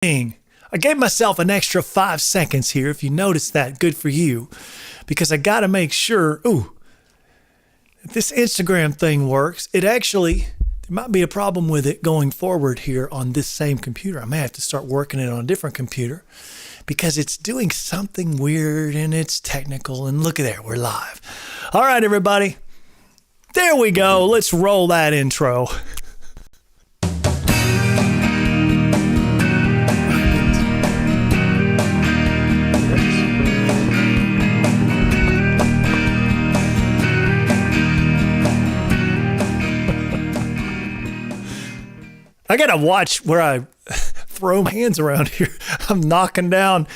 I gave myself an extra 5 seconds here. If you noticed that, good for you. Because I got to make sure, if this Instagram thing works, there might be a problem with it going forward here on this same computer. I may have to start working it on a different computer because it's doing something weird and it's technical. And look at there, we're live. All right, everybody. There we go. Let's roll that intro. I got to watch where I throw my hands around here. I'm knocking down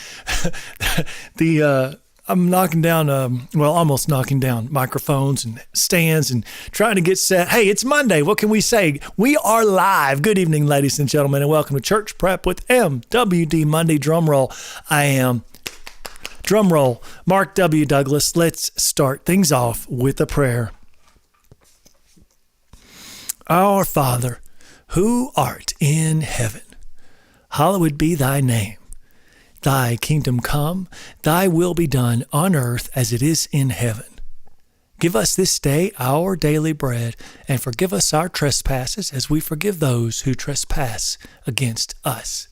almost knocking down microphones and stands and trying to get set. Hey, it's Monday. What can we say? We are live. Good evening, ladies and gentlemen, and welcome to Church Prep with MWD Monday Drumroll. I am Drumroll, Mark W. Douglas. Let's start things off with a prayer. Our Father, who art in heaven, hallowed be thy name. Thy kingdom come, thy will be done on earth as it is in heaven. Give us this day our daily bread, and forgive us our trespasses as we forgive those who trespass against us.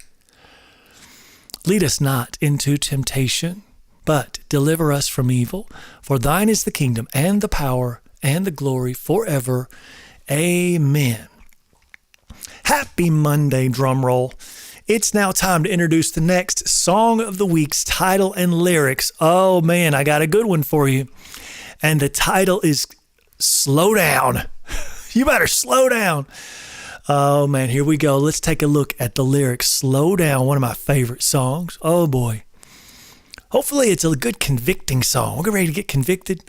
Lead us not into temptation, but deliver us from evil. For thine is the kingdom and the power and the glory forever. Amen. Happy Monday, Drumroll. It's now time to introduce the next Song of the Week's title and lyrics. Oh man, I got a good one for you. And the title is Slow Down. You better slow down. Oh man, here we go. Let's take a look at the lyrics. Slow Down, one of my favorite songs. Oh boy. Hopefully it's a good convicting song. We're ready to get convicted.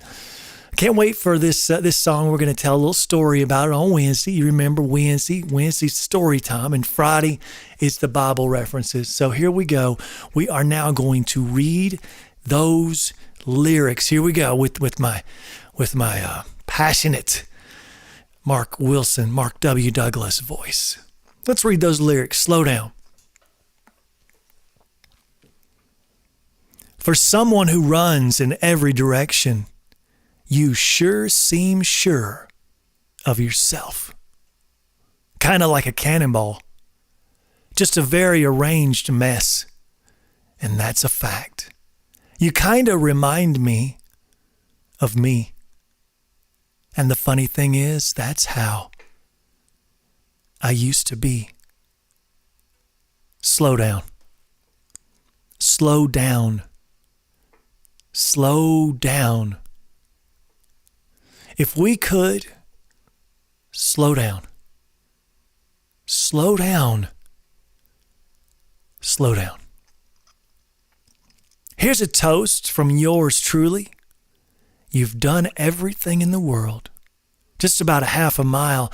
Can't wait for this song. We're going to tell a little story about it on Wednesday. You remember Wednesday's story time, and Friday is the Bible references. So here we go. We are now going to read those lyrics. Here we go with my passionate Mark W. Douglas voice. Let's read those lyrics. Slow down. For someone who runs in every direction, you sure seem sure of yourself. Kind of like a cannonball. Just a very arranged mess. And that's a fact. You kind of remind me of me. And the funny thing is, that's how I used to be. Slow down. Slow down. Slow down. If we could, slow down. Slow down. Slow down. Here's a toast from yours truly. You've done everything in the world. Just about a half a mile.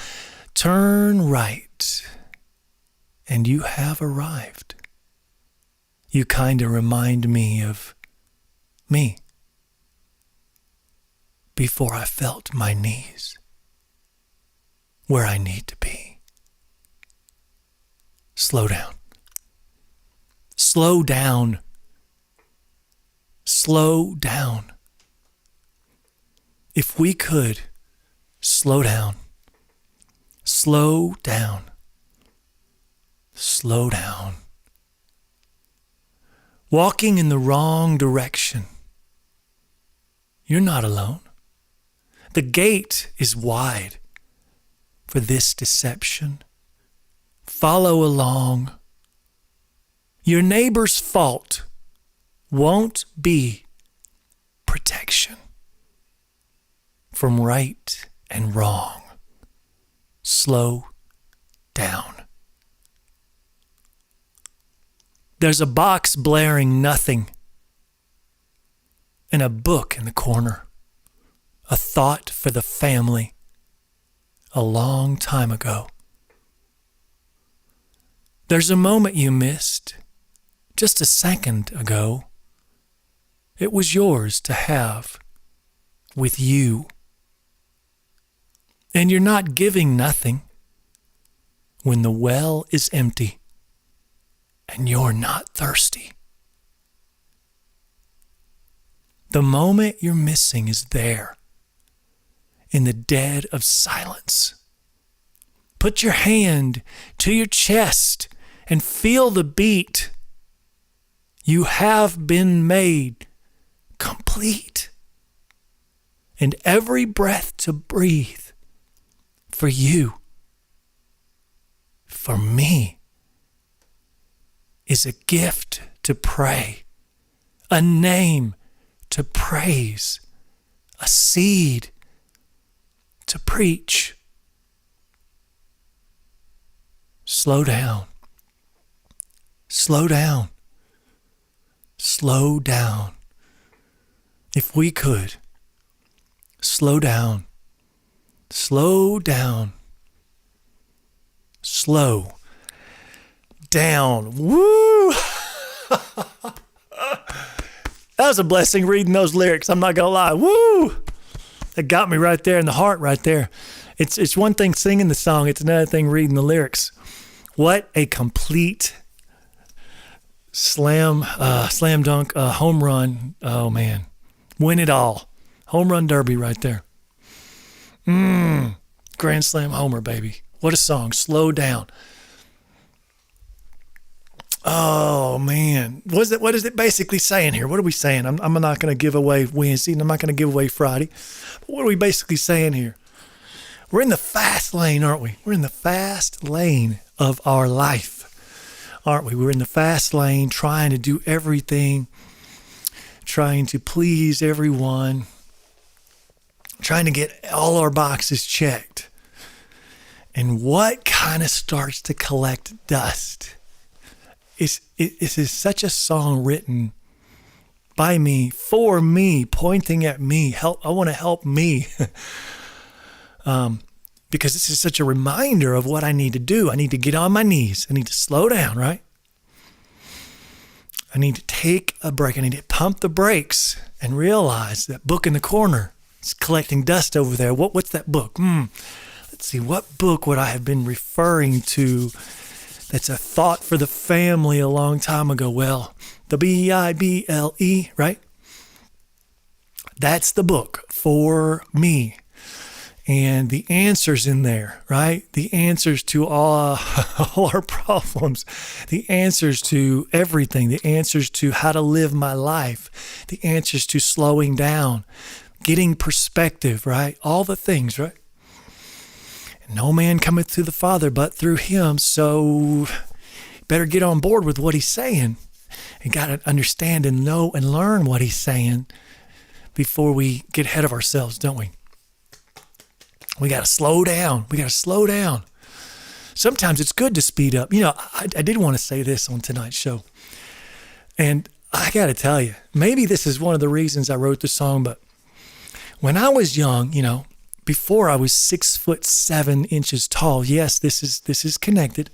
Turn right, and you have arrived. You kind of remind me of me. Before I felt my knees where I need to be. Slow down. Slow down. Slow down. If we could, slow down. Slow down. Slow down. Walking in the wrong direction. You're not alone. The gate is wide for this deception. Follow along. Your neighbor's fault won't be protection from right and wrong. Slow down. There's a box blaring nothing and a book in the corner. A thought for the family a long time ago. There's a moment you missed just a second ago. It was yours to have with you. And you're not giving nothing when the well is empty and you're not thirsty. The moment you're missing is there, in the dead of silence. Put your hand to your chest and feel the beat. You have been made complete. And every breath to breathe for you, for me, is a gift to pray, a name to praise, a seed to preach. Slow down. Slow down. Slow down. If we could, slow down. Slow down. Slow down. Woo! That was a blessing reading those lyrics. I'm not going to lie. Woo! That got me right there in the heart right there. It's one thing singing the song. It's another thing reading the lyrics. What a complete slam dunk, home run. Oh, man. Win it all. Home run derby right there. Grand slam homer, baby. What a song. Slow down. Oh, man. What is it basically saying here? What are we saying? I'm not going to give away Wednesday, and I'm not going to give away Friday. But what are we basically saying here? We're in the fast lane, aren't we? We're in the fast lane of our life, aren't we? We're in the fast lane trying to do everything, trying to please everyone, trying to get all our boxes checked. And what kind of starts to collect dust? It is such a song written by me, for me, pointing at me. I want to help me. Because this is such a reminder of what I need to do. I need to get on my knees. I need to slow down, right? I need to take a break. I need to pump the brakes and realize that book in the corner is collecting dust over there. What's that book? Let's see. What book would I have been referring to that's a thought for the family a long time ago? Well, the Bible, right? That's the book for me. And the answers in there, right? The answers to all our problems, the answers to everything, the answers to how to live my life, the answers to slowing down, getting perspective, right? All the things, right? No man cometh to the Father but through him. So better get on board with what he's saying. You got to understand and know and learn what he's saying before we get ahead of ourselves, don't we? We got to slow down. We got to slow down. Sometimes it's good to speed up. You know, I did want to say this on tonight's show. And I got to tell you, maybe this is one of the reasons I wrote the song, but when I was young, you know, before I was 6'7" tall, yes, this is connected.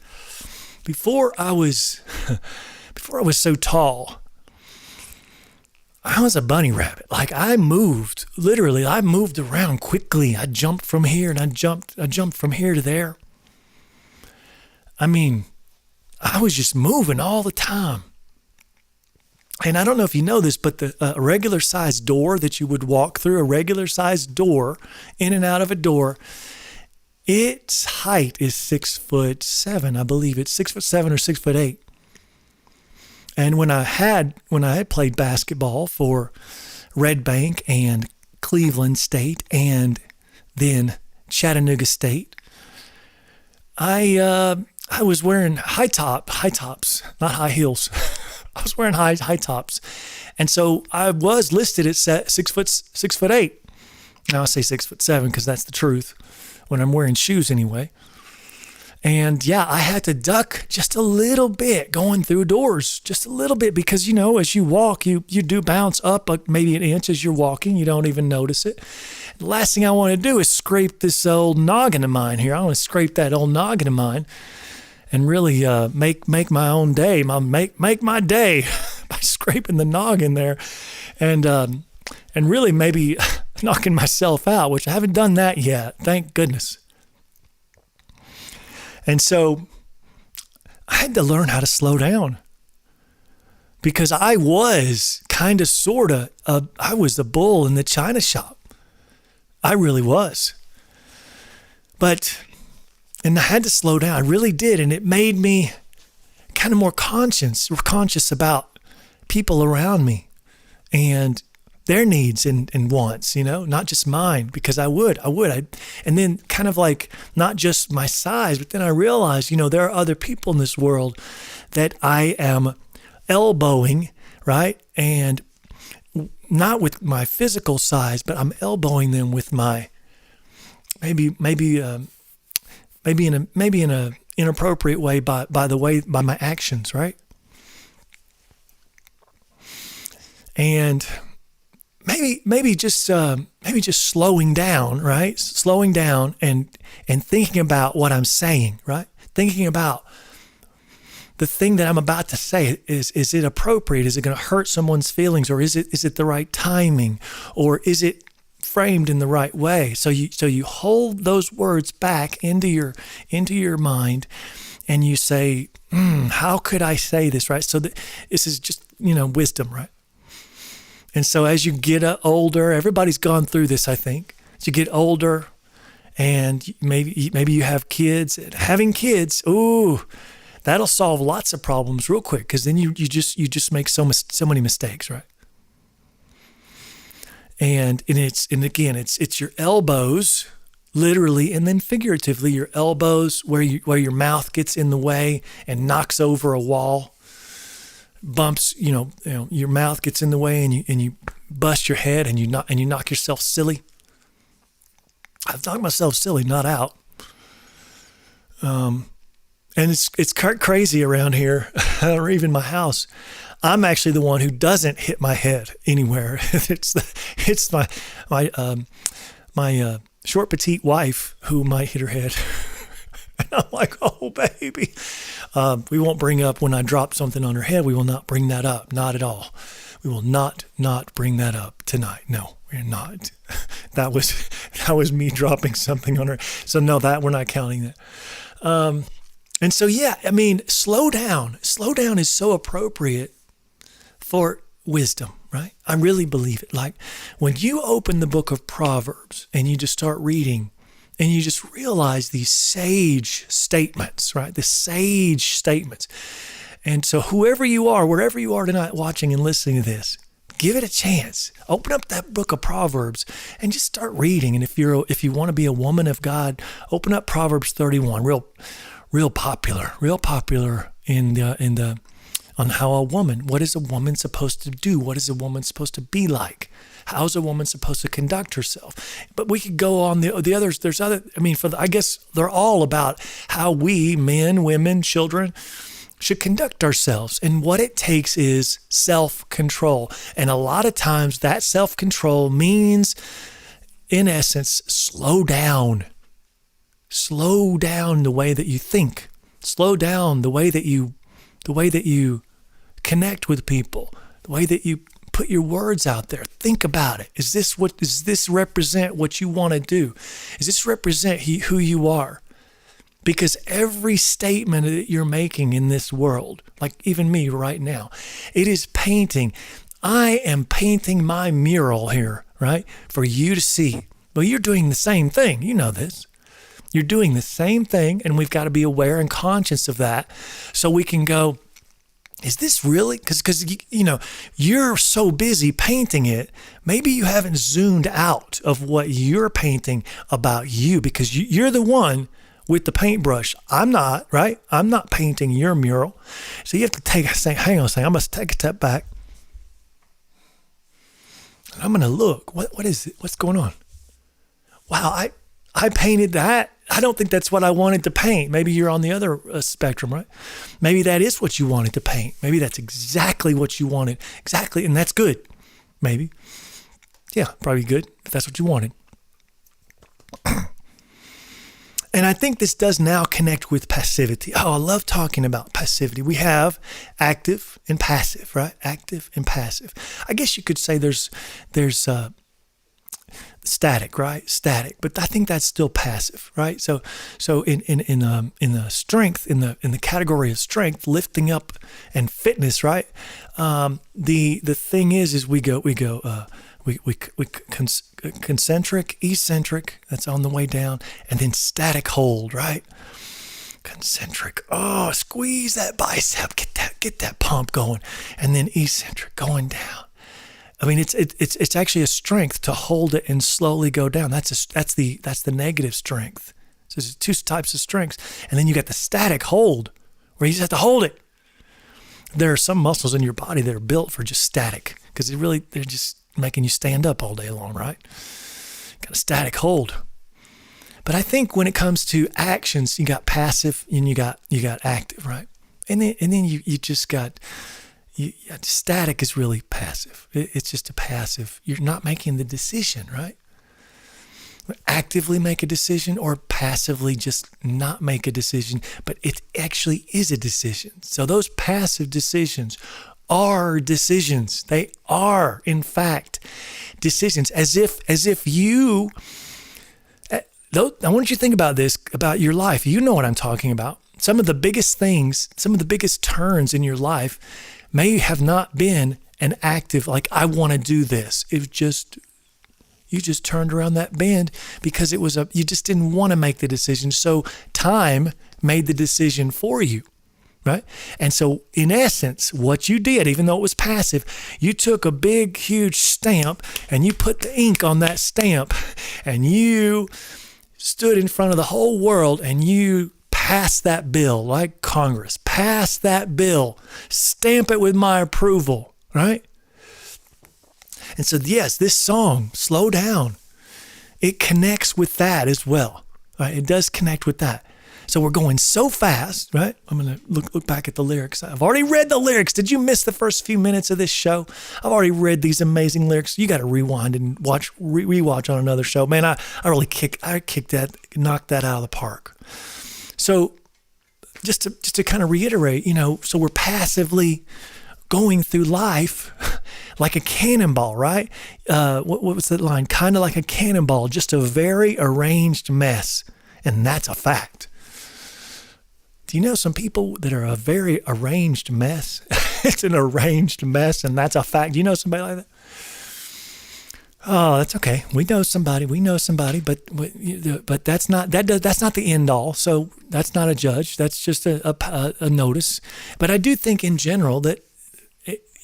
Before I was so tall, I was a bunny rabbit. Like I moved around quickly. I jumped from here and I jumped from here to there. I mean, I was just moving all the time. And I don't know if you know this, but a regular sized door that you would walk through, a regular sized door, in and out of a door, its height is 6'7". I believe it's 6'7" or 6'8". And when I had played basketball for Red Bank and Cleveland State and then Chattanooga State, I was wearing high tops, not high heels. I was wearing high tops, and so I was listed at 6'8". Now I say 6'7" because that's the truth when I'm wearing shoes anyway. And yeah, I had to duck just a little bit going through doors, just a little bit, because, you know, as you walk, you do bounce up maybe an inch as you're walking. You don't even notice it. The last thing I want to do is scrape this old noggin of mine here. I want to scrape that old noggin of mine and really make my own day, make my day by scraping the noggin there and really maybe knocking myself out, which I haven't done that yet. Thank goodness. And so I had to learn how to slow down. because I was kind of, sort of, I was the bull in the china shop. I really was. And I had to slow down. I really did. And it made me kind of more conscious about people around me and their needs and wants, not just mine, because I would. And then kind of like not just my size, but then I realized, there are other people in this world that I am elbowing, right? And not with my physical size, but I'm elbowing them with my maybe in a inappropriate way by my actions, right? And maybe just slowing down, right? Slowing down and thinking about what I'm saying, right? Thinking about the thing that I'm about to say. Is it appropriate? Is it going to hurt someone's feelings, or is it the right timing, or is it framed in the right way? So you hold those words back into your mind, and you say, how could I say this, right? So this is just wisdom, right? And so as you get older, everybody's gone through this, I think. As you get older, and maybe you have kids. Having kids, that'll solve lots of problems real quick, because then you just make so many mistakes, right? And it's your elbows, literally and then figuratively, your elbows where your mouth gets in the way and knocks over a wall. Bumps, your mouth gets in the way, and you bust your head, and you knock yourself silly. I've knocked myself silly, not out. And it's crazy around here, or even my house. I'm actually the one who doesn't hit my head anywhere. It's my short, petite wife who might hit her head. And I'm like, oh, baby. We won't bring up when I drop something on her head. We will not bring that up. Not at all. We will not bring that up tonight. No, we're not. That was me dropping something on her. So no, we're not counting that. And so, slow down. Slow down is so appropriate for wisdom, right? I really believe it. Like when you open the book of Proverbs and you just start reading, and you just realize these sage statements, right? The sage statements. And so whoever you are, wherever you are tonight watching and listening to this, give it a chance. Open up that book of Proverbs and just start reading. And if you want to be a woman of God, open up Proverbs 31. Real popular on how what is a woman supposed to do? What is a woman supposed to be like? How's a woman supposed to conduct herself? But we could go on the others. There's other, I guess they're all about how we, men, women, children, should conduct ourselves. And what it takes is self-control. And a lot of times that self-control means, in essence, slow down. Slow down the way that you think. Slow down the way that you connect with people, the way that you put your words out there. Think about it. Does this represent what you want to do? Does this represent who you are? Because every statement that you're making in this world, like even me right now, it is painting. I am painting my mural here, right? For you to see. Well, you're doing the same thing. You know this. You're doing the same thing, and we've got to be aware and conscious of that so we can go, is this really? Because you're so busy painting it, maybe you haven't zoomed out of what you're painting about you, because you're the one with the paintbrush. I'm not, right? I'm not painting your mural. So you have to hang on a second. I must take a step back. And I'm going to look. What is it? What's going on? Wow, I painted that. I don't think that's what I wanted to paint. Maybe you're on the other spectrum, right? Maybe that is what you wanted to paint. Maybe that's exactly what you wanted. Exactly, and that's good. Maybe. Yeah, probably good if that's what you wanted. And I think this does now connect with passivity. Oh, I love talking about passivity. We have active and passive, right? Active and passive. I guess you could say there's static, right? Static. But I think that's still passive, right? So in the strength, in the category of strength, lifting up and fitness, right? The thing is we concentric, eccentric, that's on the way down, and then static hold, right? Concentric, oh, squeeze that bicep, get that pump going, and then eccentric going down. I mean, it's actually a strength to hold it and slowly go down. That's the negative strength. So there's two types of strengths, and then you got the static hold, where you just have to hold it. There are some muscles in your body that are built for just static, because they're just making you stand up all day long, right? Got a static hold. But I think when it comes to actions, you got passive and you got active, right? And then you just got. Static is really passive. It's just a passive. You're not making the decision, right? Actively make a decision or passively just not make a decision, but it actually is a decision. So those passive decisions are decisions. They are, in fact, decisions. As if you, I want you to think about this, about your life. You know what I'm talking about. Some of the biggest things, some of the biggest turns in your life may have not been an active, like, I want to do this. It just, you just turned around that bend because you just didn't want to make the decision. So time made the decision for you, right? And so in essence, what you did, even though it was passive, you took a big, huge stamp and you put the ink on that stamp and you stood in front of the whole world and you pass that bill, like Congress, pass that bill, stamp it with my approval, right? And so, yes, this song, Slow Down, it connects with that as well, right? It does connect with that. So we're going so fast, right? I'm going to look back at the lyrics. I've already read the lyrics. Did you miss the first few minutes of this show? I've already read these amazing lyrics. You got to rewind and rewatch on another show. Man, I really knocked that out of the park. So just to kind of reiterate, so we're passively going through life like a cannonball, right? What was that line? Kind of like a cannonball, just a very arranged mess. And that's a fact. Do you know some people that are a very arranged mess? It's an arranged mess, and that's a fact. Do you know somebody like that? Oh, that's okay. We know somebody, but that's not the end all. So that's not a judge. That's just a notice. But I do think in general that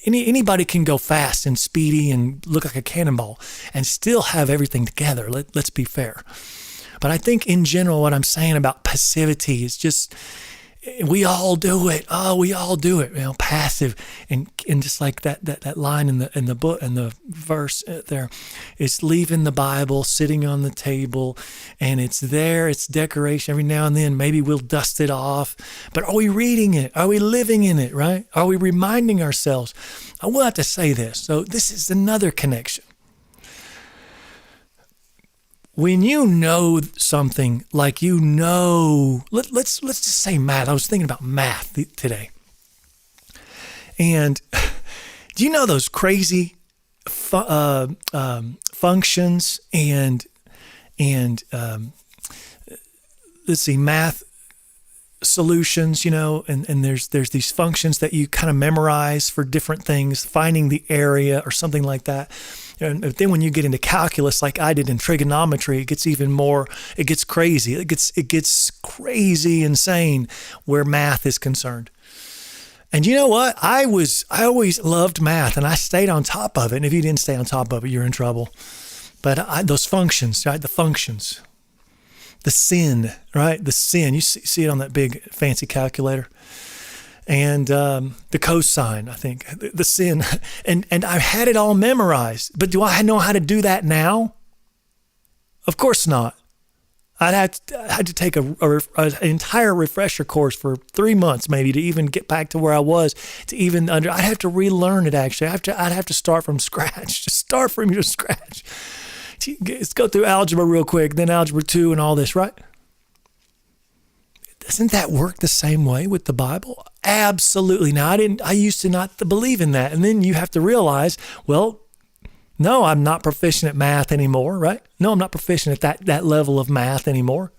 anybody can go fast and speedy and look like a cannonball and still have everything together. Let's be fair. But I think in general, what I'm saying about passivity is just, we all do it. Oh, we all do it. Passive, and just like that line in the book and the verse there, it's leaving the Bible sitting on the table, and it's there. It's decoration. Every now and then, maybe we'll dust it off. But are we reading it? Are we living in it? Right? Are we reminding ourselves? I will have to say this. So this is another connection. When you know something, like let's just say math. I was thinking about math today. And do you know those crazy functions and let's see, math solutions, and there's these functions that you kind of memorize for different things, finding the area or something like that. And then when you get into calculus, like I did in trigonometry, it gets crazy. It gets crazy insane where math is concerned. And you know what? I always loved math, and I stayed on top of it. And if you didn't stay on top of it, you're in trouble. But those functions, right? The functions, the sin, right? The sin. You see it on that big fancy calculator. And the cosine, I think, the sin, and I had it all memorized. But do I know how to do that now? Of course not. I had to take an entire refresher course for 3 months, maybe, to even get back to where I was. I'd have to relearn it. Actually, I'd have to start from scratch. Just start from your scratch. Let's go through algebra real quick, then algebra 2, and all this, right? Doesn't that work the same way with the Bible? Absolutely. Now, I used to not believe in that. And then you have to realize, well, No, I'm not proficient at math anymore, right? No, I'm not proficient at that level of math anymore.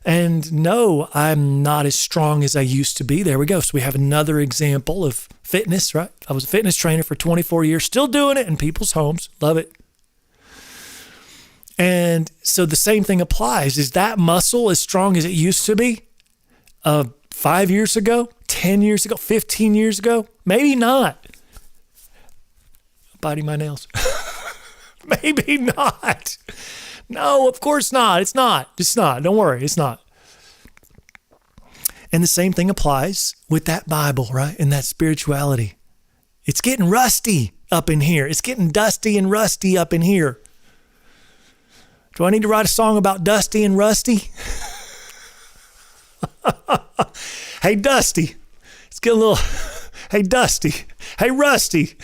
And no, I'm not as strong as I used to be. There we go. So we have another example of fitness, right? I was a fitness trainer for 24 years, still doing it in people's homes. Love it. And so the same thing applies. Is that muscle as strong as it used to be 5 years ago, 10 years ago, 15 years ago? Maybe not. Biting my nails. Maybe not. No, of course not. It's not. It's not. Don't worry. It's not. And the same thing applies with that Bible, right? And that spirituality. It's getting rusty up in here. It's getting dusty and rusty up in here. Do I need to write a song about dusty and rusty? Hey, Dusty. It's getting a little, hey, Dusty. Hey, Rusty.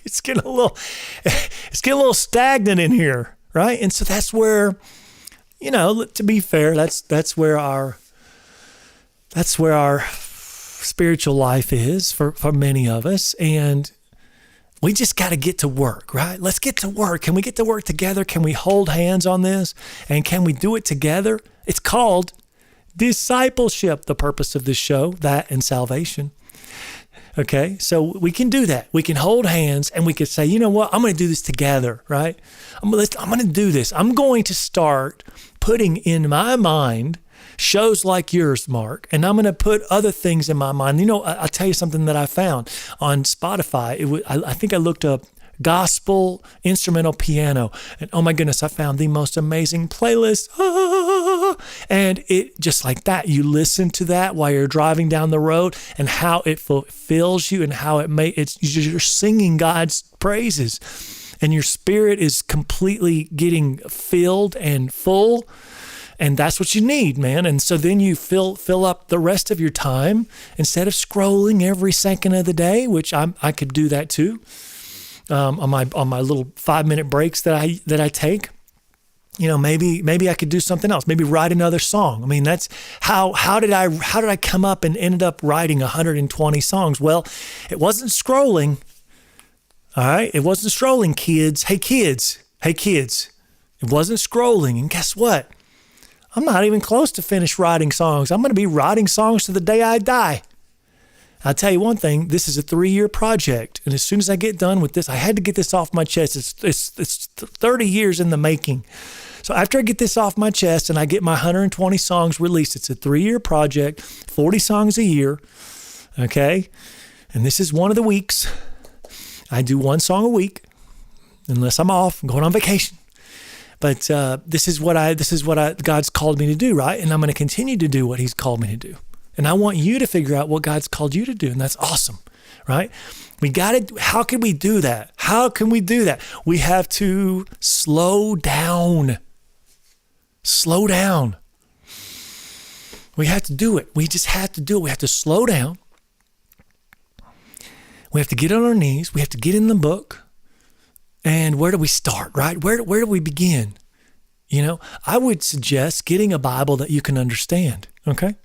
It's getting a little stagnant in here, right? And so that's where, to be fair, that's where our spiritual life is for many of us. And we just got to get to work, right? Let's get to work. Can we get to work together? Can we hold hands on this? And can we do it together? It's called discipleship, the purpose of this show, that and salvation. Okay, so we can do that. We can hold hands and we can say, you know what? I'm going to do this together, right? I'm going to do this. I'm going to start putting in my mind shows like yours, Mark, and I'm going to put other things in my mind. I'll tell you something that I found on Spotify. I think I looked up gospel instrumental piano, and oh my goodness, I found the most amazing playlist. And it just like that, you listen to that while you're driving down the road, and how it fulfills you, and how you're singing God's praises, and your spirit is completely getting filled and full. And that's what you need, man. And so then you fill up the rest of your time instead of scrolling every second of the day, which I could do that too. On my little 5-minute breaks that I take, maybe I could do something else. Maybe write another song. I mean, that's how did I come up and ended up writing 120 songs? Well, it wasn't scrolling. All right, it wasn't scrolling, kids. Hey kids. It wasn't scrolling, and guess what? I'm not even close to finish writing songs. I'm going to be writing songs to the day I die. I'll tell you one thing, this is a 3-year project. And as soon as I get done with this, I had to get this off my chest. It's 30 years in the making. So after I get this off my chest and I get my 120 songs released, it's a 3-year project, 40 songs a year. Okay. And this is one of the weeks. I do one song a week, unless I'm off, I'm going on vacation. But this is what God's called me to do, right? And I'm going to continue to do what He's called me to do. And I want you to figure out what God's called you to do, and that's awesome, right? How can we do that? How can we do that? We have to slow down. Slow down. We have to do it. We just have to do it. We have to slow down. We have to get on our knees. We have to get in the book. And where do we start, right? Where do we begin? I would suggest getting a Bible that you can understand, okay?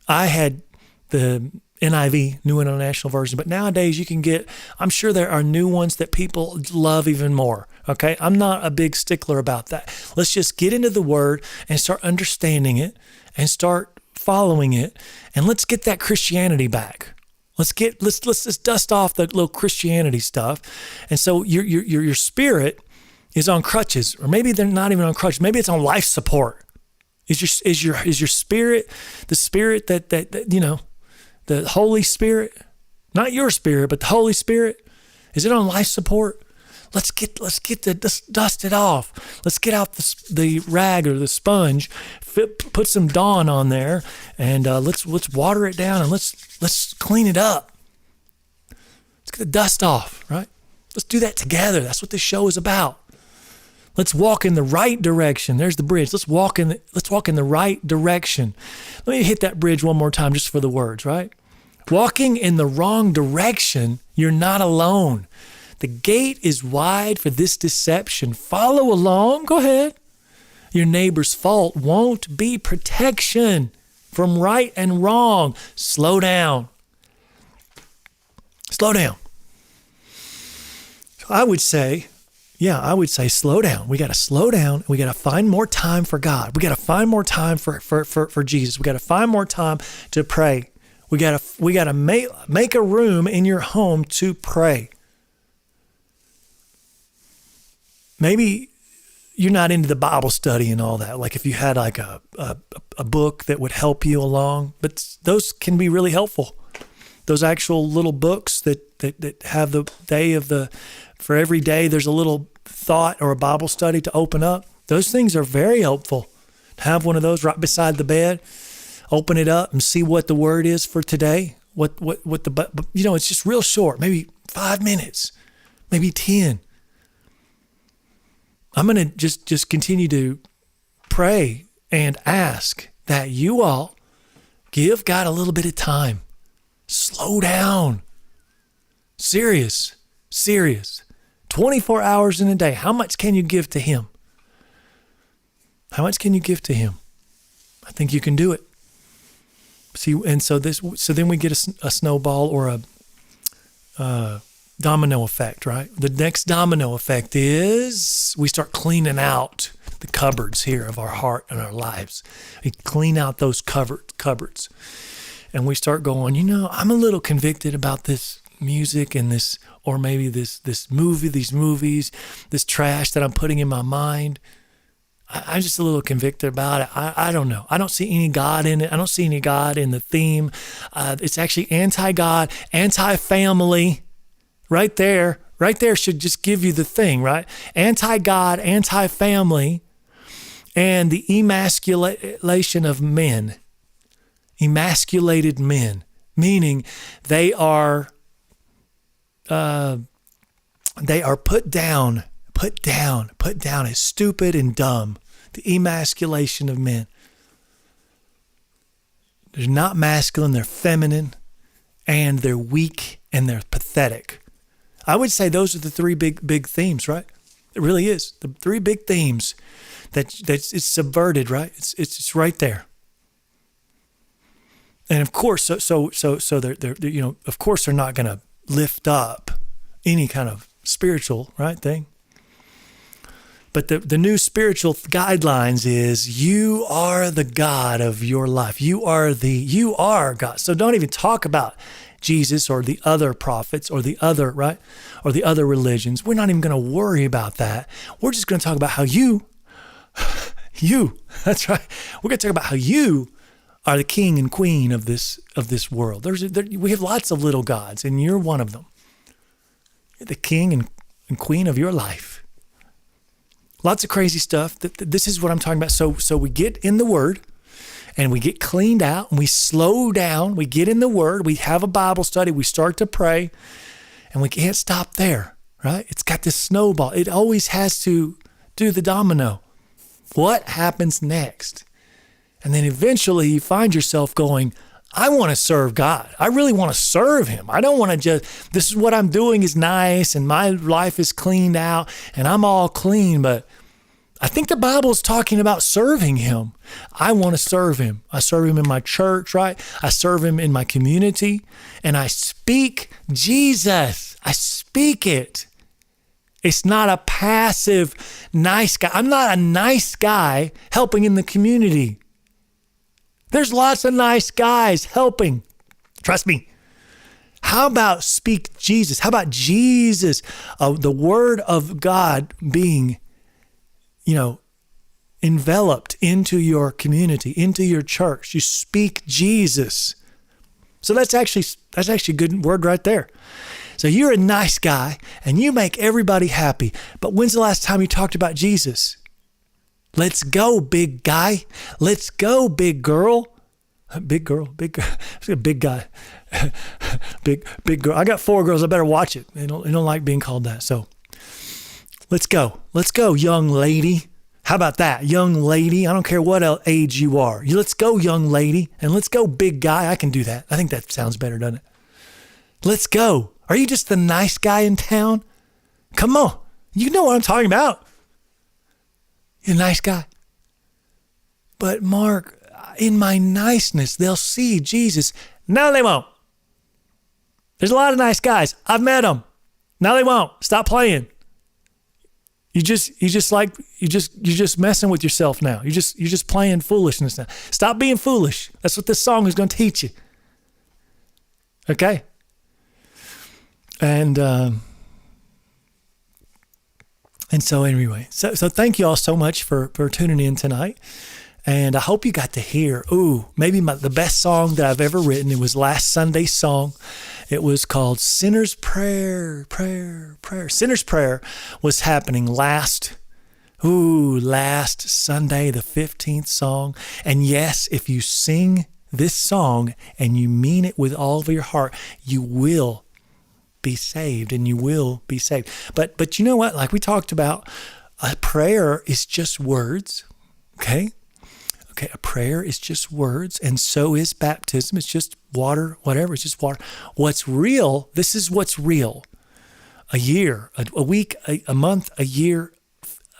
I had the NIV, New International Version, but nowadays you can get, I'm sure there are new ones that people love even more, okay? I'm not a big stickler about that. Let's just get into the Word and start understanding it and start following it, and let's get that Christianity back. Let's just dust off the little Christianity stuff. And so your spirit is on crutches, or maybe they're not even on crutches. Maybe it's on life support. Is your spirit the spirit that the Holy Spirit, not your spirit, but the Holy Spirit? Is it on life support? Let's dust it off. Let's get out the rag or the sponge, put some Dawn on there, and let's water it down, and let's clean it up. Let's get the dust off, right? Let's do that together. That's what this show is about. Let's walk in the right direction. There's the bridge. Let's walk in the right direction. Let me hit that bridge one more time just for the words, right? Walking in the wrong direction, you're not alone. The gate is wide for this deception. Follow along. Go ahead. Your neighbor's fault won't be protection from right and wrong. Slow down. Slow down. I would say slow down. We got to slow down. We got to find more time for God. We got to find more time for Jesus. We got to find more time to pray. We got to make a room in your home to pray. Maybe you're not into the Bible study and all that. Like if you had like a book that would help you along, but those can be really helpful. Those actual little books that have the day of for every day, there's a little thought or a Bible study to open up. Those things are very helpful. Have one of those right beside the bed. Open it up and see what the word is for today. It's just real short, maybe 5 minutes, maybe 10. I'm going to just continue to pray and ask that you all give God a little bit of time. Slow down. Serious. 24 hours in a day. How much can you give to Him? How much can you give to Him? I think you can do it. See, and so then we get a snowball or a domino effect, right? The next domino effect is we start cleaning out the cupboards here of our heart and our lives. We clean out those cupboards. And we start going, I'm a little convicted about this music and this, or maybe these movies, this trash that I'm putting in my mind. I'm just a little convicted about it. I don't know. I don't see any God in it. I don't see any God in the theme. It's actually anti-God, anti-family. Right there should just give you the thing, right? Anti-God, anti-family, and the emasculation of men. Emasculated men, meaning they are put down as stupid and dumb. The emasculation of men. They're not masculine, they're feminine, and they're weak and they're pathetic. I would say those are the three big themes, right? It really is. The three big themes that it's subverted, right? It's right there. And of course, so they're of course they're not going to lift up any kind of spiritual thing. But the new spiritual guidelines is you are the God of your life. You are God. So don't even talk about Jesus or the other prophets or the other or the other religions. We're not even going to worry about that. We're just going to talk about how you. That's right. We're going to talk about how you are the king and queen of this world. We have lots of little gods, and you're one of them. You're the king and queen of your life. Lots of crazy stuff. This is what I'm talking about. So we get in the Word, and we get cleaned out, and we slow down. We get in the Word. We have a Bible study. We start to pray, and we can't stop there, right? It's got this snowball. It always has to do the domino. What happens next? And then eventually you find yourself going, I want to serve God. I really want to serve Him. I don't want to this is what I'm doing is nice and my life is cleaned out and I'm all clean, but I think the Bible is talking about serving Him. I want to serve Him. I serve Him in my church, right? I serve Him in my community, and I speak Jesus. I speak it. It's not a passive nice guy. I'm not a nice guy helping in the community. There's lots of nice guys helping. Trust me. How about speak Jesus? How about Jesus, the Word of God being, enveloped into your community, into your church? You speak Jesus. So that's actually a good word right there. So you're a nice guy and you make everybody happy. But when's the last time you talked about Jesus? Let's go, big guy. Let's go, big girl. Big girl. Big guy. big girl. I got 4 girls. I better watch it. They don't like being called that. So let's go. Let's go, young lady. How about that? Young lady. I don't care what age you are. Let's go, young lady. And let's go, big guy. I can do that. I think that sounds better, doesn't it? Let's go. Are you just the nice guy in town? Come on. You know what I'm talking about. You're a nice guy. But Mark, in my niceness, they'll see Jesus. No, they won't. There's a lot of nice guys. I've met them. Now they won't. Stop playing. You're just messing with yourself now. You're just playing foolishness now. Stop being foolish. That's what this song is going to teach you. Okay? And so anyway, so thank you all so much for tuning in tonight. And I hope you got to hear, maybe the best song that I've ever written. It was last Sunday's song. It was called Sinner's Prayer. Sinner's Prayer was happening last Sunday, the 15th song. And yes, if you sing this song and you mean it with all of your heart, you will be saved, and you will be saved. But you know what? Like we talked about, a prayer is just words, okay? Okay, a prayer is just words, and so is baptism. It's just water, whatever, it's just water. What's real, this is what's real. A year, a week, a month, a year,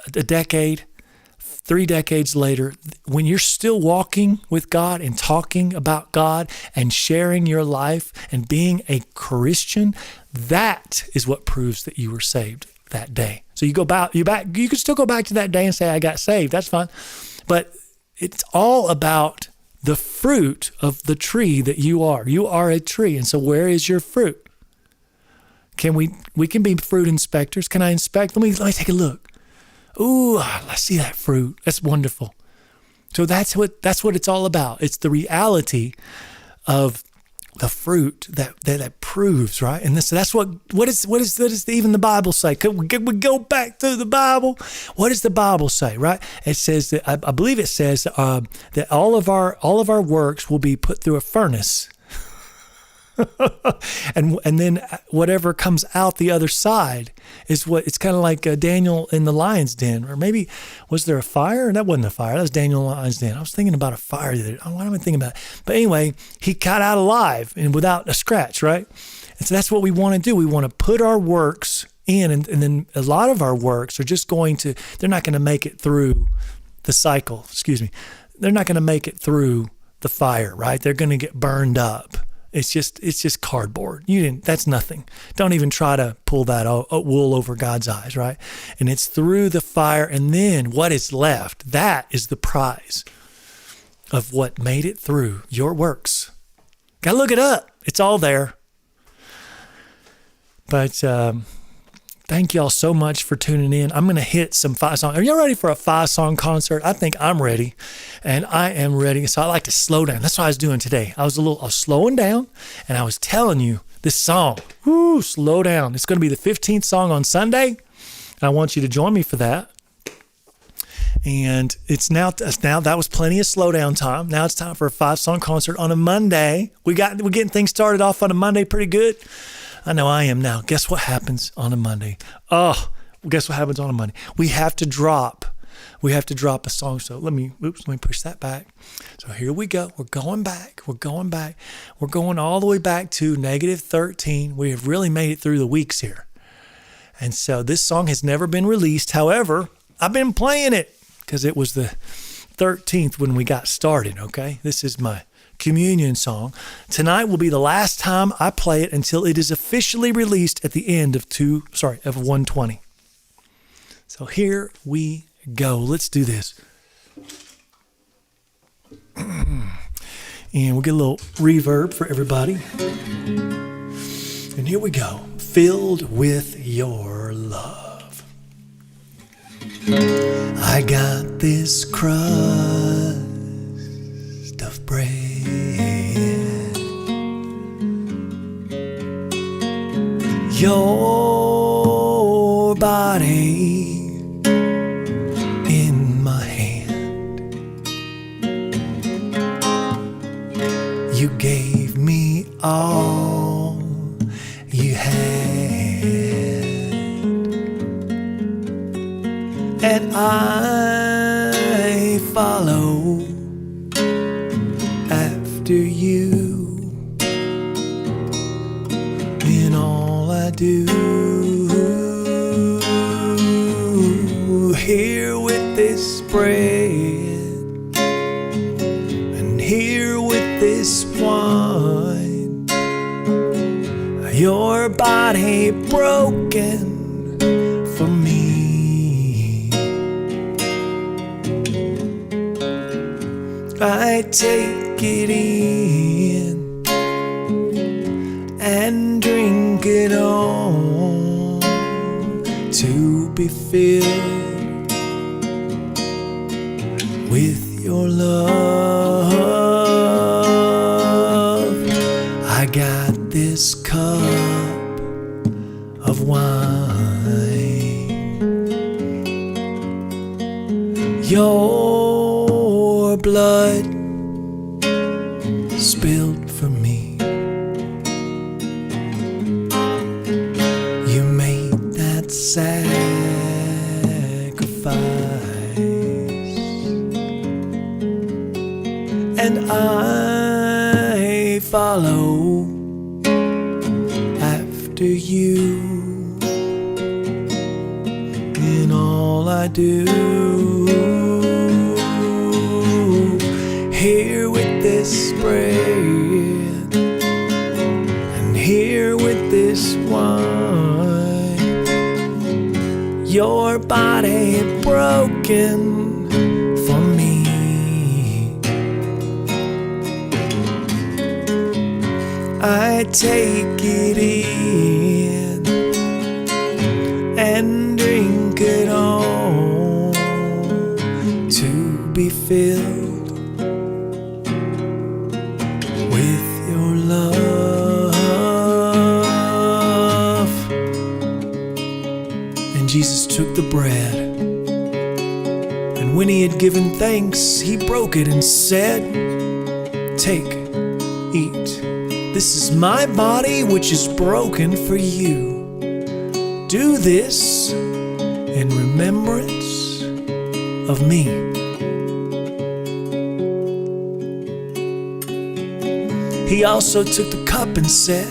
a decade, 3 decades later, when you're still walking with God and talking about God and sharing your life and being a Christian, that is what proves that you were saved that day. So you can still go back to that day and say, I got saved. That's fine. But it's all about the fruit of the tree that you are. You are a tree. And so where is your fruit? We can be fruit inspectors. Can I inspect? Let me take a look. Ooh, I see that fruit. That's wonderful. So that's what it's all about. It's the reality of the fruit that proves, right? And so that's what does even the Bible say? Could we go back to the Bible? What does the Bible say, right? It says that I believe it says that all of our works will be put through a furnace. and then whatever comes out the other side is what it's kind of like Daniel in the lion's den, or maybe was there a fire? That wasn't a fire. That was Daniel in the lion's den. I was thinking about a fire. What am I thinking about? But anyway, he got out alive and without a scratch, right? And so that's what we want to do. We want to put our works in, and then a lot of our works are just they're not going to make it through the cycle. They're not going to make it through the fire, right? They're going to get burned up. It's just cardboard. That's nothing. Don't even try to pull that wool over God's eyes, right? And it's through the fire, and then what is left, that is the prize of what made it through your works. Got to look it up. It's all there. But thank y'all so much for tuning in. I'm going to hit some 5 songs. Are y'all ready for a 5-song concert? I think I'm ready, and I am ready. So I like to slow down. That's what I was doing today. I was slowing down, and I was telling you this song. Slow down. It's going to be the 15th song on Sunday, and I want you to join me for that. And it's now that was plenty of slow down time. Now it's time for a 5-song concert on a Monday. We're getting things started off on a Monday pretty good. I know I am now. Guess what happens on a Monday? Guess what happens on a Monday? We have to drop a song. So let me push that back. So here we go. We're going back. We're going all the way back to -13. We have really made it through the weeks here. And so this song has never been released. However, I've been playing it because it was the 13th when we got started, okay? This is my communion song. Tonight will be the last time I play it until it is officially released at the end of 120. So here we go. Let's do this. And we'll get a little reverb for everybody. And here we go. Filled with your love. I got this crust of bread. Your body in my hand. You gave me all you had, and I follow after you. In all I do, here with this bread and here with this wine, your your body broken for me. I take it in and drink it on to be filled with your love. I got this cup of wine, your blood spilled for me. You made that sacrifice, and I follow after you in all I do. Here with this bread and here with this wine, your body broken for me. I take it in and drink it on to be filled with your love. And Jesus took the bread, and when he had given thanks, he broke it and said, "Take, eat. This is my body which is broken for you. Do this in remembrance of me." He also took the cup and said,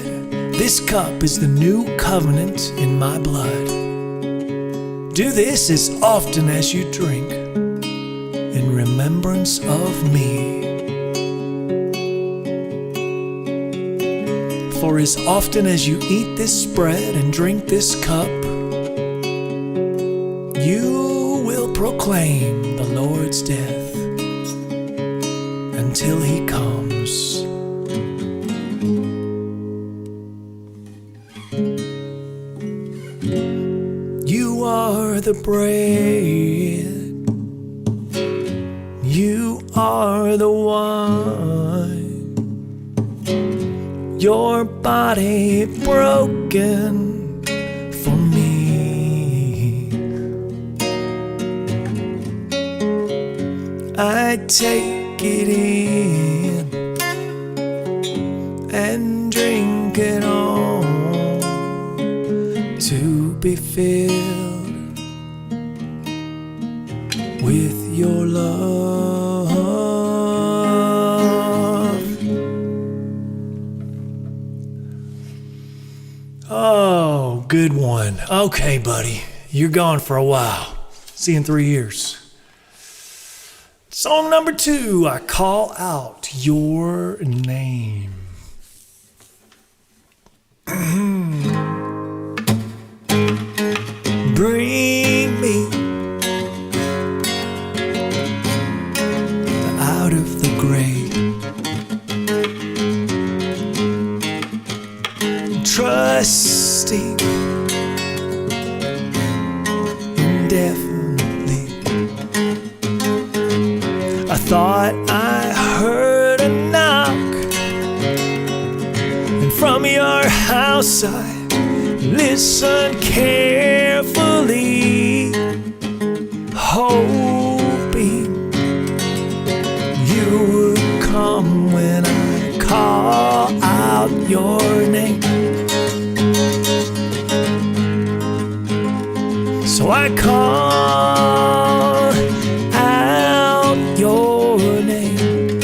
"This cup is the new covenant in my blood. Do this as often as you drink in remembrance of me. For as often as you eat this bread and drink this cup, you will proclaim the Lord's death until he comes." You are the bread, you are the wine, your body broken for me. I take it in and drink it on to be filled with your love. Oh, good one. Okay, buddy. You're gone for a while. See you in 3 years. Song number 2, I call out your name. Bring me out of the grave. Trusting indefinitely. I thought I heard a knock, and from your house I listened carefully, hoping you would come when I call out your name. So I call out your name.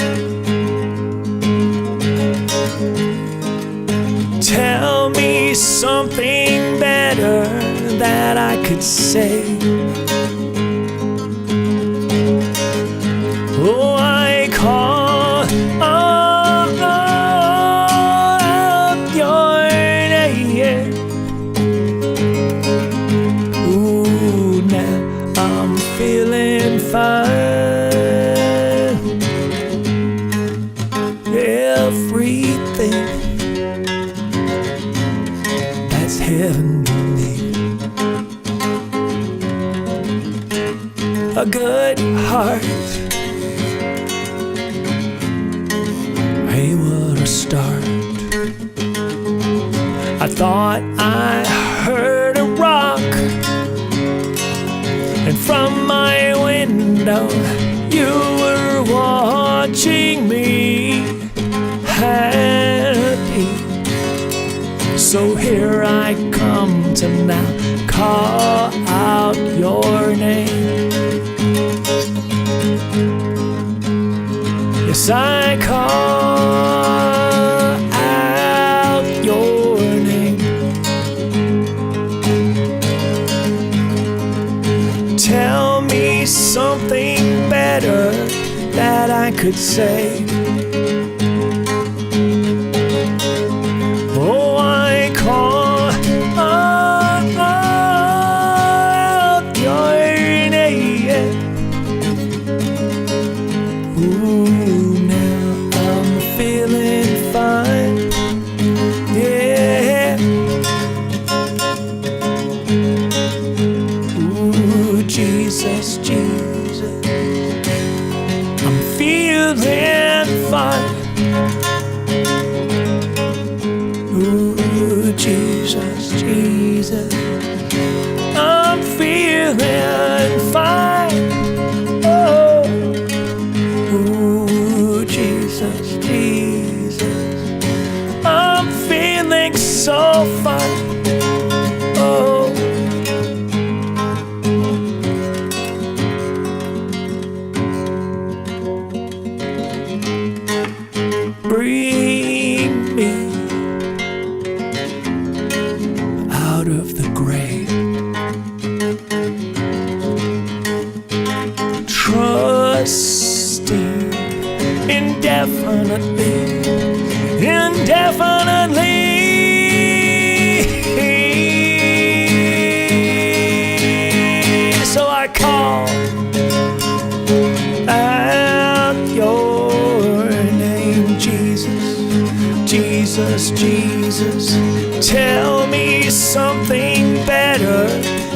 Tell me something better that I could say. Oh, I call out your name. is heaven to me. A good heart. Hey, what a start. I thought I heard a rock, and from my window you were watching me happy. So here I come to now call out your name. Yes, I call out your name. Tell me something better that I could say. Oh, I call out your name. Ooh, now I'm feeling fine. Yeah. Ooh, Jesus, Jesus, I'm feeling fine. Ooh, Jesus, Jesus, I'm feeling fine. Oh, ooh, Jesus, Jesus, I'm feeling so fine. Oh, bring me out of the grave, trusting indefinitely, indefinitely. So I call out your name, Jesus, Jesus, Jesus. Tell me something better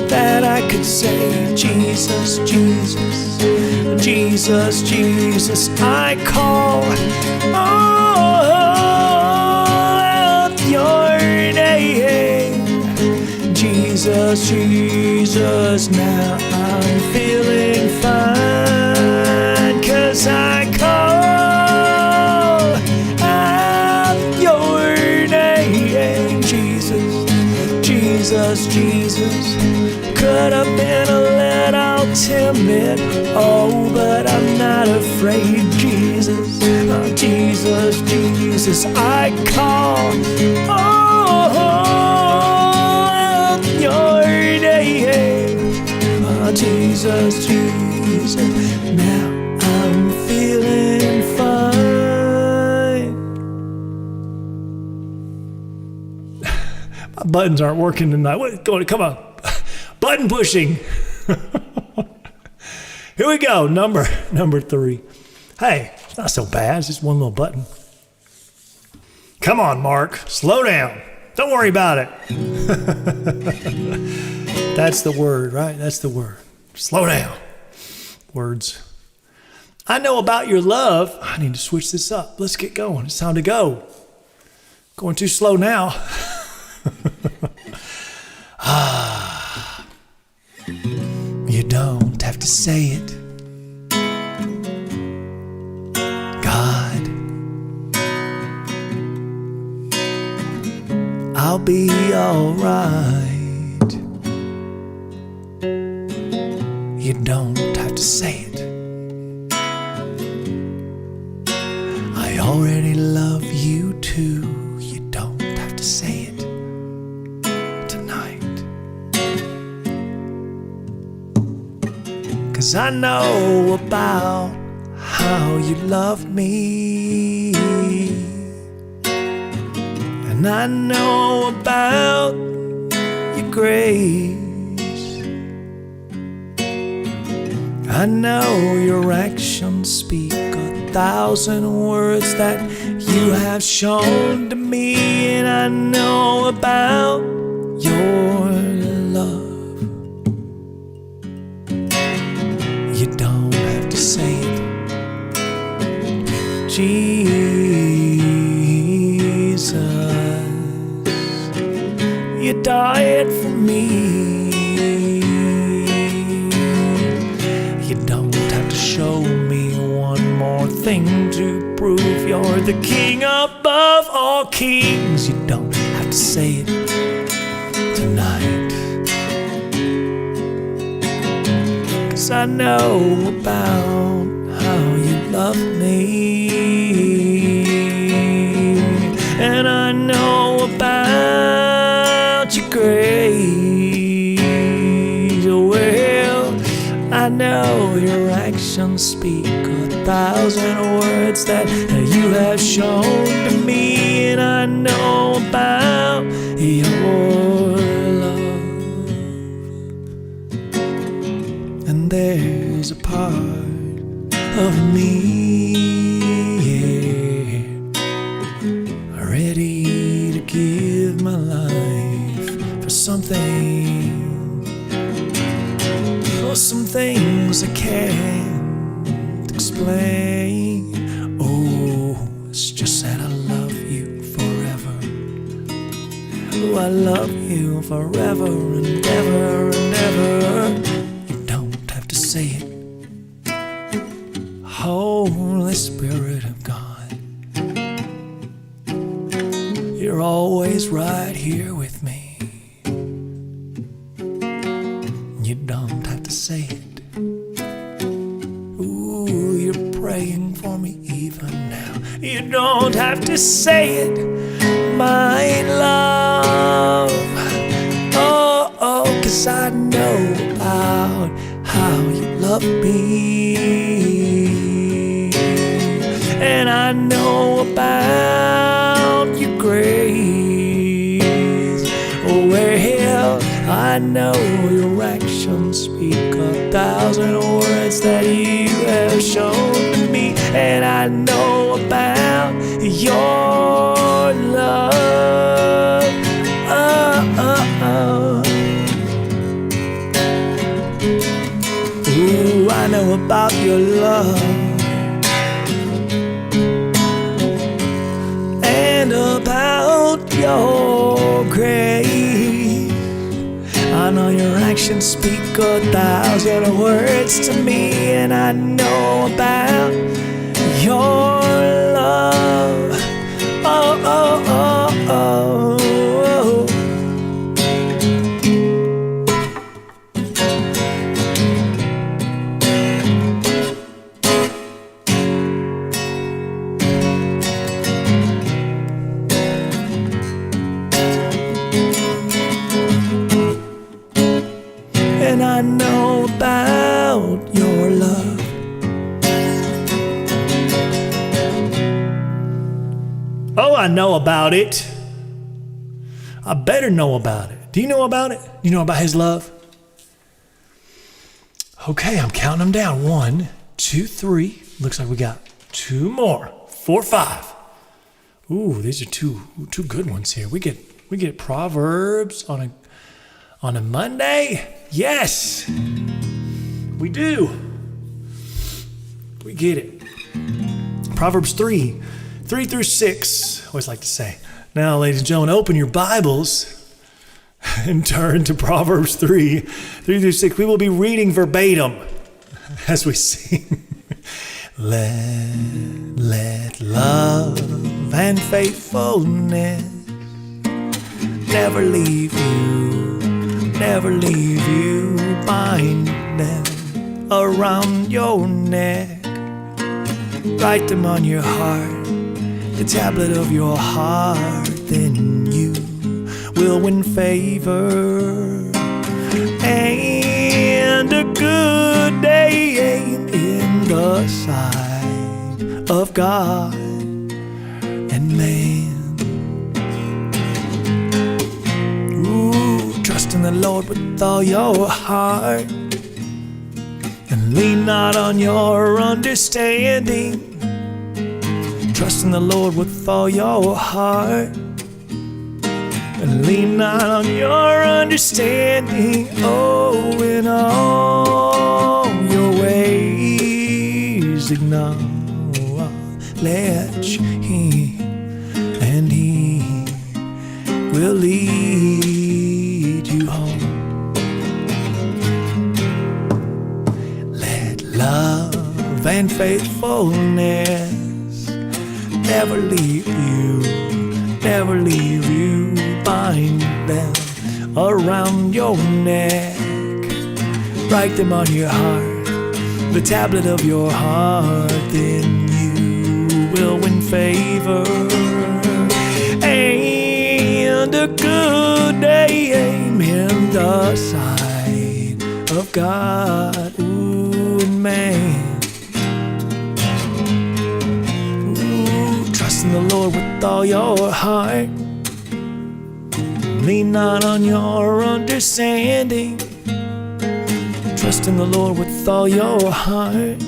that I could say. Jesus, Jesus, Jesus, Jesus. I call out your name. Jesus, Jesus. Now I'm feeling fine, 'cause I call out your name. Jesus, Jesus, Jesus. Could have been a little timid, oh, but I'm not afraid. Jesus, oh, Jesus, Jesus. I call out your name. Oh, Jesus, Jesus. Now I'm feeling fine. My buttons aren't working tonight. What? Come on. Button pushing. Here we go. Number 3. Hey, it's not so bad. It's just one little button. Come on, Mark. Slow down. Don't worry about it. That's the word, right? That's the word. Slow down. Words. I know about your love. I need to switch this up. Let's get going. It's time to go. Going too slow now. You don't have to say it. God, I'll be all right. You don't have to say it. I already love you too. You don't have to say it tonight. 'Cause I know about how you love me, and I know about your grace. I know your actions speak 1,000 words that you have shown to me, and I know about you died for me. You don't have to show me one more thing to prove you're the king above all kings. You don't have to say it tonight, 'cause I know about how you love me, and I know about your grace. Well, I know your actions speak 1,000 words that you have shown to me, and I know about your love. And there's a part of me, yeah, ready to give my life for something, for some things I can't explain. Oh, it's just that I love you forever. Oh, I love you forever and ever and ever. You don't have to say it. Holy Spirit of God, you're always right here with me. You don't have to say it. Ooh, you're praying for me even now. You don't have to say it, my love. Oh, oh, 'cause I know about how you love me, and I know about your grace. Oh, well, I know your actions speak 1,000 words that you have shown to me, and I know about your love. Ooh, I know about your love, and about your grace. I know your actions speak 1,000 words to me, and I know about your love. Oh, oh, oh, oh, oh. And I know about your love. Oh, I know about it. I better know about it. Do you know about it? You know about his love? Okay, I'm counting them down. 1, 2, 3. Looks like we got 2 more. 4, 5. Ooh, these are two good ones here. We get Proverbs on a Monday. Yes, we do. We get it. Proverbs 3 through 6. I always like to say. Now, ladies and gentlemen, open your Bibles and turn to Proverbs 3 through 6. We will be reading verbatim as we sing. Let love and faithfulness never leave you, bind them around your neck, write them on your heart, the tablet of your heart, then you will win favor and a good name in the sight of God and man. Trust in the Lord with all your heart, and lean not on your understanding. Trust in the Lord with all your heart, and lean not on your understanding. Oh, in all your ways acknowledge Him, and He will lead faithfulness. Never leave you, never leave you. Bind them around your neck. Write them on your heart, the tablet of your heart. Then you will win favor and a good name in the sight of God, and man. Trust in the Lord with all your heart. Lean not on your understanding. Trust in the Lord with all your heart,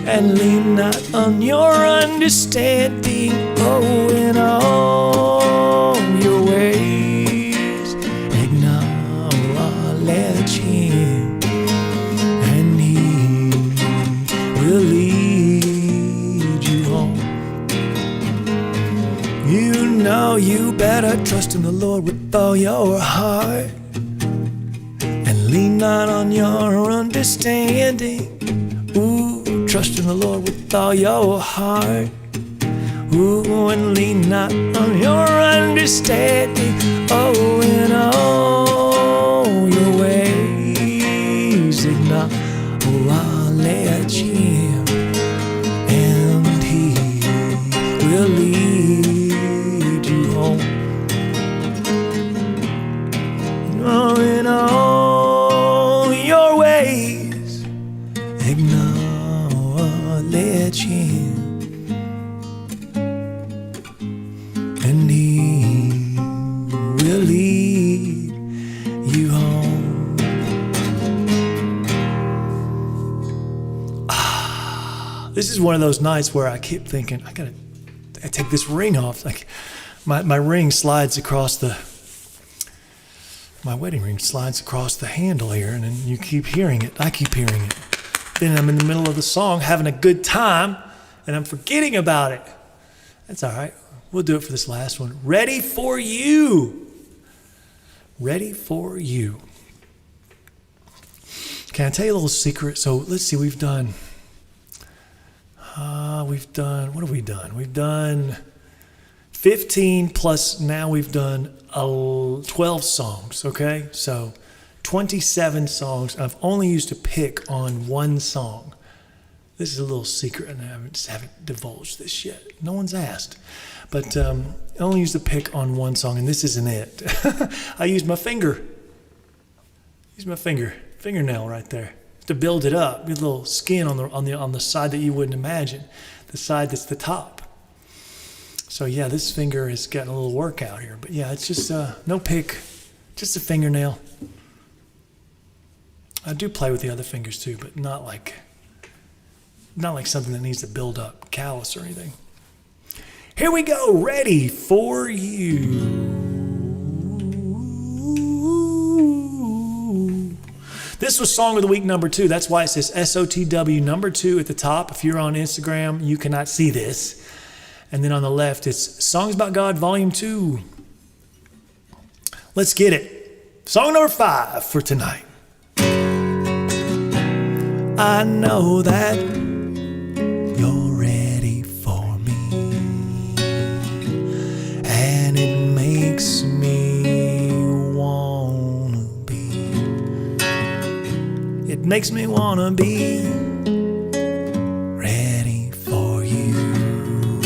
and lean not on your understanding. Oh, in all your ways acknowledge Him, and He will lead you home. You know you better trust in the Lord with all your heart, and lean not on your understanding. Ooh, trust in the Lord with all your heart. Ooh, and lean not on your understanding. Oh, in all your ways acknowledge Him, and He will lead you home. Oh, in all your ways acknowledge Him, and He will lead you home. This is one of those nights where I keep thinking, I take this ring off. Like my ring slides across my wedding ring slides across the handle here, and then you keep hearing it. I keep hearing it. Then I'm in the middle of the song having a good time, and I'm forgetting about it. That's all right. We'll do it for this last one. Ready for you. Ready for you. Can I tell you a little secret? So let's see, we've done, what have we done? We've done 15 plus, now we've done 12 songs, okay? So 27 songs. I've only used to pick on one song. This is a little secret, and I haven't divulged this yet. No one's asked. But I only used to pick on one song, and this isn't it. I used my finger. Fingernail right there to build it up. Get a little skin on the side that you wouldn't imagine, the side that's the top. So yeah, this finger has gotten a little workout here. But yeah, it's just no pick, just a fingernail. I do play with the other fingers too, but not like something that needs to build up, callus or anything. Here we go, ready for you. This was Song of the Week number 2. That's why it says SOTW number 2 at the top. If you're on Instagram, you cannot see this. And then on the left, it's Songs About God, Volume 2. Let's get it. Song number 5 for tonight. I know that you're ready for me, and it makes me wanna be. It makes me wanna be ready for you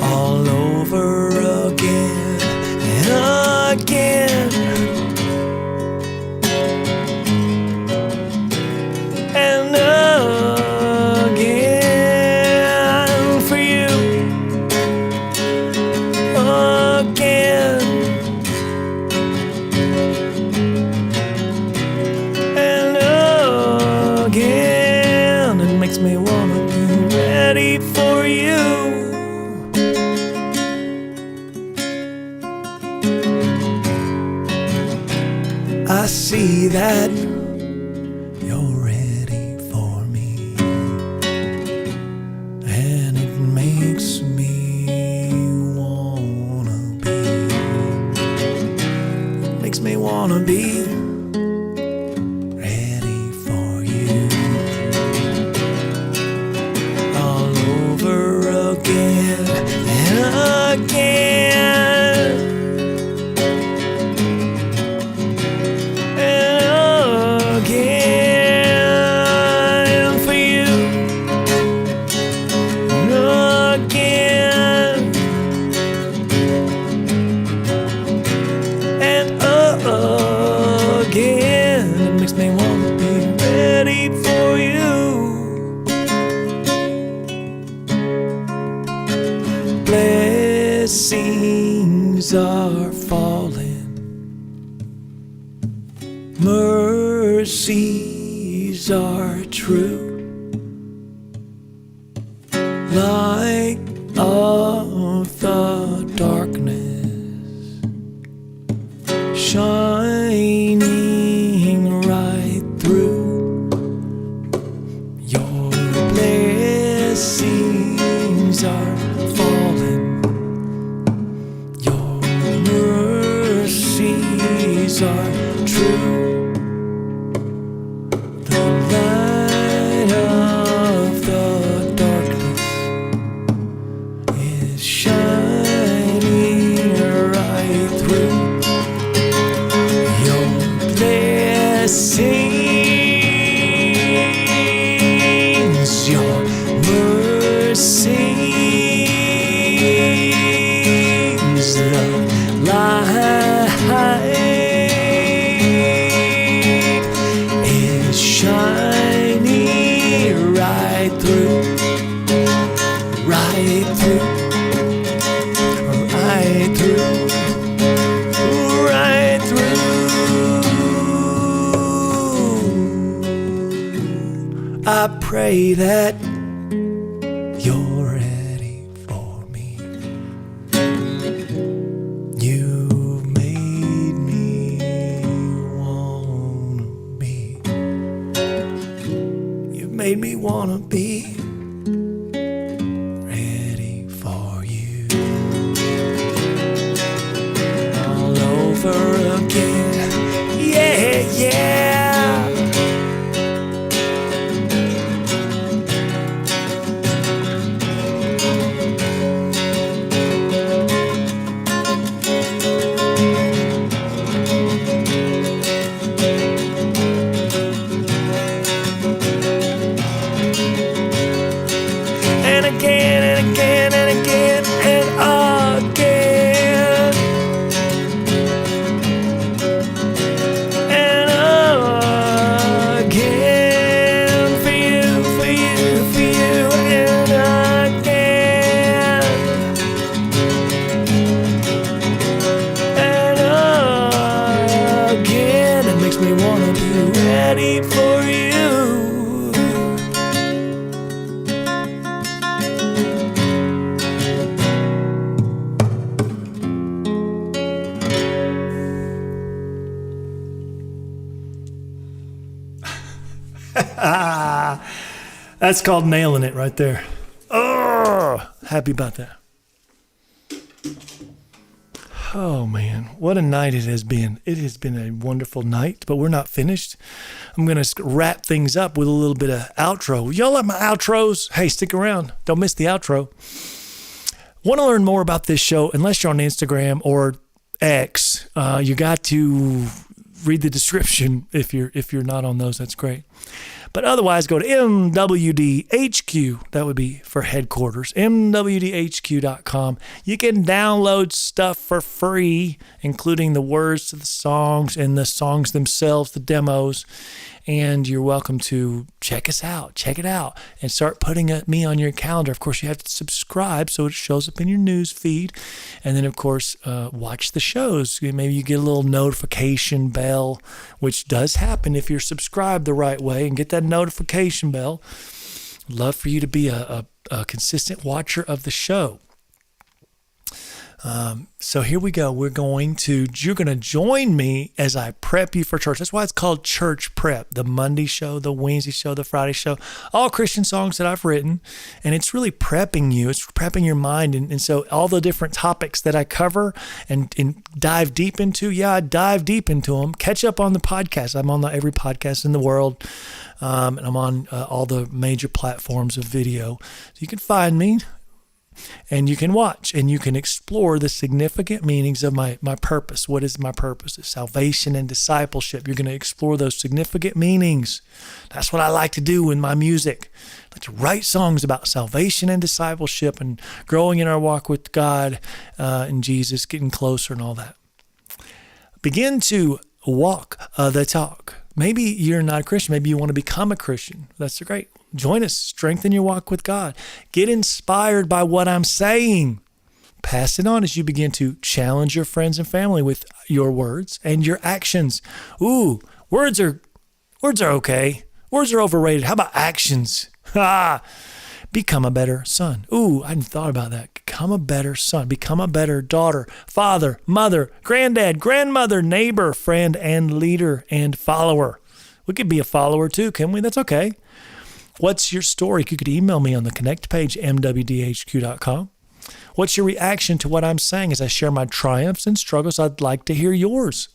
all over again and again. Makes me wanna be ready for you. I see that you're ready for me, and it makes me wanna be. It makes me wanna be ready for you. makes me want to be ready for you. Blessings are falling, mercies are true. Light of the darkness, shining right through. Your blessings are falling, your mercies are true. The light of the darkness is shining right through. Your blessings, your mercies, the light is shining right through, right through, right through, right through. I pray that you're ready for me. You've made me wanna be. You've made me wanna be ready for you. All over again. Yeah, yeah. And again and again and again and again and again for you, for you, for you, and again and again. It makes me want to be ready for you. That's called nailing it right there. Oh, happy about that. Oh, man, what a night it has been. It has been a wonderful night, but we're not finished. I'm going to wrap things up with a little bit of outro. Y'all like my outros? Hey, stick around. Don't miss the outro. Want to learn more about this show? Unless you're on Instagram or X, you got to read the description. If you're not on those, that's great. But otherwise, go to MWD HQ. That would be for headquarters. MWDHQ.com. You can download stuff for free, including the words to the songs and the songs themselves, the demos. And you're welcome to check us out. Check it out and start putting me on your calendar. Of course, you have to subscribe so it shows up in your news feed. And then, of course, watch the shows. Maybe you get a little notification bell, which does happen if you're subscribed the right way, and get that notification bell. Love for you to be a consistent watcher of the show. So here we go. You're going to join me as I prep you for church. That's why it's called Church Prep. The Monday show, the Wednesday show, the Friday show, all Christian songs that I've written. And it's really prepping you. It's prepping your mind. And so all the different topics that I cover and dive deep into, I dive deep into them. Catch up on the podcast. I'm on every podcast in the world. And I'm on all the major platforms of video. So you can find me. And you can watch and you can explore the significant meanings of my purpose. What is my purpose? It's salvation and discipleship. You're going to explore those significant meanings. That's what I like to do in my music. I like to write songs about salvation and discipleship and growing in our walk with God and Jesus, getting closer and all that. Begin to walk the talk. Maybe you're not a Christian. Maybe you want to become a Christian. That's great. Join us. Strengthen your walk with God. Get inspired by what I'm saying. Pass it on as you begin to challenge your friends and family with your words and your actions. Ooh, words are okay. Words are overrated. How about actions? Become a better son. Ooh, I hadn't thought about that. Become a better son. Become a better daughter, father, mother, granddad, grandmother, neighbor, friend, and leader and follower. We could be a follower too, can we? That's okay. What's your story? You could email me on the Connect page, mwdhq.com. What's your reaction to what I'm saying as I share my triumphs and struggles? I'd like to hear yours.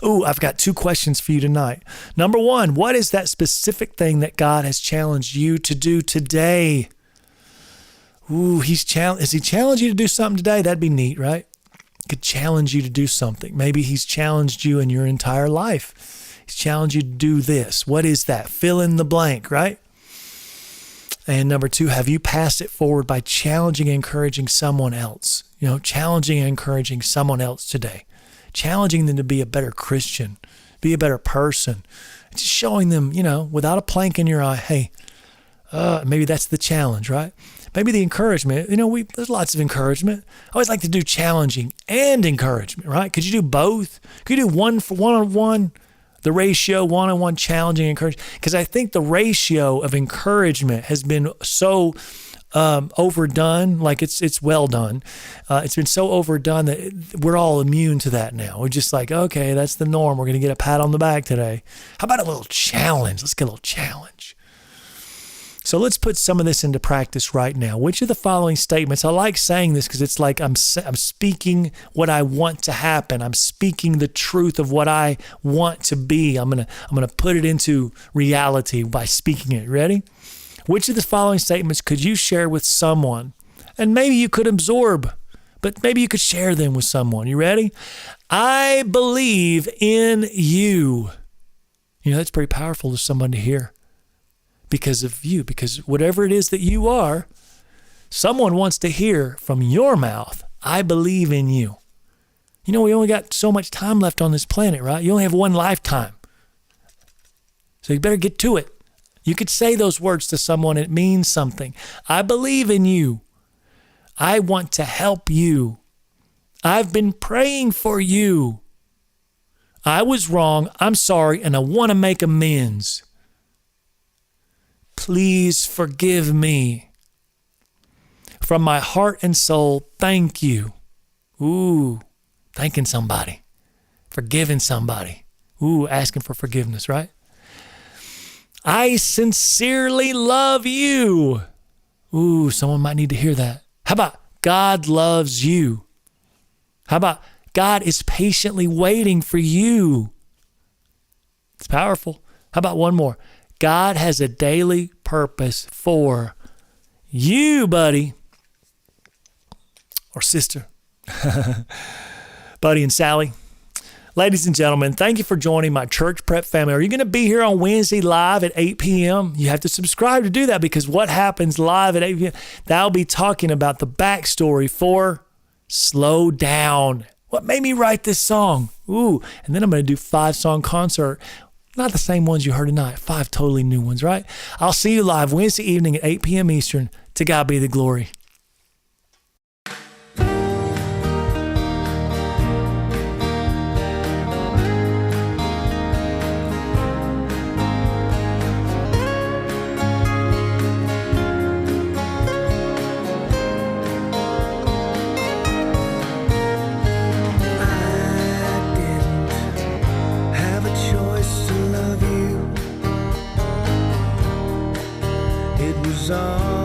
Ooh, I've got 2 questions for you tonight. Number 1, what is that specific thing that God has challenged you to do today? Ooh, has he challenged you to do something today? That'd be neat, right? Could challenge you to do something. Maybe he's challenged you in your entire life. He's challenged you to do this. What is that? Fill in the blank, right? And number 2, have you passed it forward by challenging and encouraging someone else? Challenging and encouraging someone else today. Challenging them to be a better Christian, be a better person. Just showing them, without a plank in your eye, hey, maybe that's the challenge, right? Maybe the encouragement, there's lots of encouragement. I always like to do challenging and encouragement, right? Could you do both? Could you do one-on-one? The ratio, one-on-one, challenging, encouraging. Because I think the ratio of encouragement has been so overdone, like it's well done. It's been so overdone that we're all immune to that now. We're just like, okay, that's the norm. We're going to get a pat on the back today. How about a little challenge? Let's get a little challenge. So let's put some of this into practice right now. Which of the following statements, I like saying this because it's like I'm speaking what I want to happen. I'm speaking the truth of what I want to be. I'm gonna put it into reality by speaking it. Ready? Which of the following statements could you share with someone? And maybe you could absorb, but maybe you could share them with someone. You ready? I believe in you. That's pretty powerful to someone to hear. Because of you, because whatever it is that you are, someone wants to hear from your mouth, I believe in you. We only got so much time left on this planet, right? You only have one lifetime. So you better get to it. You could say those words to someone, it means something. I believe in you. I want to help you. I've been praying for you. I was wrong, I'm sorry, and I want to make amends. Please forgive me. From my heart and soul, thank you. Ooh, thanking somebody. Forgiving somebody. Ooh, asking for forgiveness, right? I sincerely love you. Ooh, someone might need to hear that. How about God loves you? How about God is patiently waiting for you? It's powerful. How about one more? God has a daily purpose for you, buddy or sister, buddy and Sally. Ladies and gentlemen, thank you for joining my church prep family. Are you going to be here on Wednesday live at 8 p.m.? You have to subscribe to do that because what happens live at 8 p.m., that'll be talking about the backstory for Slow Down. What made me write this song? Ooh, and then I'm going to do 5-song concert. Not the same ones you heard tonight. 5 totally new ones, right? I'll see you live Wednesday evening at 8 p.m. Eastern. To God be the glory. All